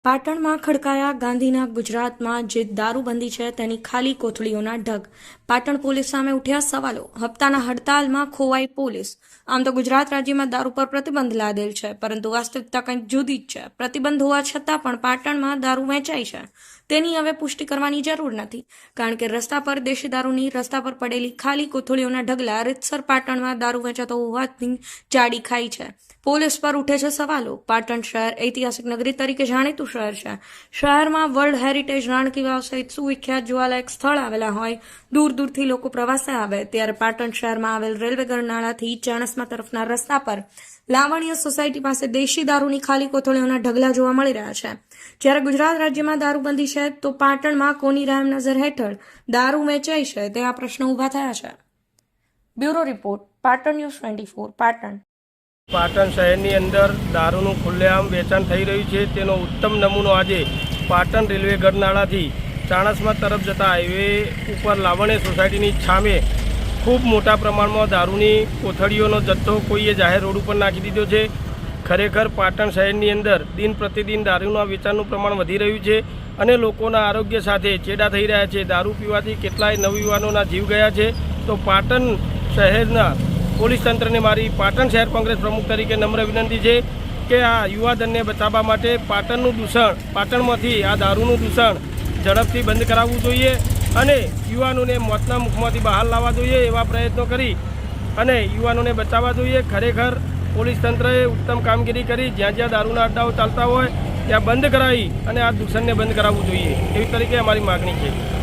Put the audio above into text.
પાટણમાં ખડકાયા ગાંધીના ગુજરાતમાં જે દારૂબંધી છે તેની ખાલી કોથળીઓના ઢગ. પાટણ પોલીસ સામે ઉઠ્યા સવાલો. હપ્તાના હડતાલમાં ખોવાઈ પોલીસ. આમ તો ગુજરાત રાજ્યમાં દારૂ પર પ્રતિબંધ લાદેલ છે, પરંતુ વાસ્તવિકતા કંઈક જુદી જ છે. પ્રતિબંધ હોવા છતાં પણ પાટણમાં દારૂ વેચાય છે. તેની હવે પુષ્ટિ કરવાની જરૂર નથી, કારણ કે રસ્તા પર દેશી દારૂની રસ્તા પર પડેલી ખાલી કોથળીઓના ઢગલા રીતસર પાટણમાં દારૂ વેચાતો હોવાની ચાડી ખાઈ છે. પોલીસ પર ઉઠે છે સવાલો. પાટણ શહેર ઐતિહાસિક નગરી તરીકે જાણીતું શહેર છે. શહેરમાં વર્લ્ડ હેરિટેજ રાણકી વાવ સહિત સુવિખ્યાત જોવાલાયક સ્થળ આવેલા હોય, દૂર દૂરથી લોકો પ્રવાસે આવે, ત્યારે પાટણ શહેરમાં આવેલ રેલવે ગરનાળાથી ચાણસ્મા તરફના રસ્તા પર લાવણ્ય સોસાયટી પાસે દેશી દારૂની ખાલી કોથળીઓના ઢગલા જોવા મળી રહ્યા છે. જ્યારે ગુજરાત રાજ્યમાં દારૂબંધી છે, તો પાટણમાં કોની રહેમ નજર હેઠળ દારૂ વેચાય છે, તેવા પ્રશ્નો ઉભા થયા છે. Bureau report, Patan news 24, Patan. Patan શહેરની અંદર દારૂનું ખુલ્લેઆમ વેચાણ થઈ રહ્યું છે, તેનો ઉત્તમ નમૂનો આજે પાટણ રેલવે ગરનાળાથી ચાણસ્મા તરફ જતા હાઈવે ઉપર લાવણ્ય સોસાયટીની સામે ખૂબ મોટા પ્રમાણમાં દારૂની કોથળીઓનો જથ્થો કોઈએ જાહેર રોડ ઉપર નાખી દીધો છે. ખરેખર પાટણ શહેરની અંદર દિન પ્રતિદિન દારૂના વેચાણનું પ્રમાણ વધી રહ્યું છે અને લોકોના આરોગ્ય સાથે ચેડા થઈ રહ્યા છે. દારૂ પીવાથી કેટલાય નવયુવાનોના જીવ ગયા છે. તો પાટણ શહેરના પોલીસ તંત્રને મારી પાટણ શહેર કોંગ્રેસ પ્રમુખ તરીકે નમ્ર વિનંતી છે કે આ યુવાધનને બચાવવા માટે પાટણનું દૂષણ, પાટણમાંથી આ દારૂનું દૂષણ ઝડપથી બંધ કરાવવું જોઈએ અને યુવાનોને મોતના મુખમાંથી બહાર લાવવા જોઈએ. એવા પ્રયત્નો કરી અને યુવાનોને બચાવવા જોઈએ. ખરેખર પોલીસ તંત્રએ ઉત્તમ કામગીરી કરી. જ્યાં જ્યાં દારૂના અડ્ડાઓ ચાલતા હોય ત્યાં બંધ કરાવી અને આ દૂષણને બંધ કરાવવું જોઈએ, એવી તરીકે અમારી માગણી છે.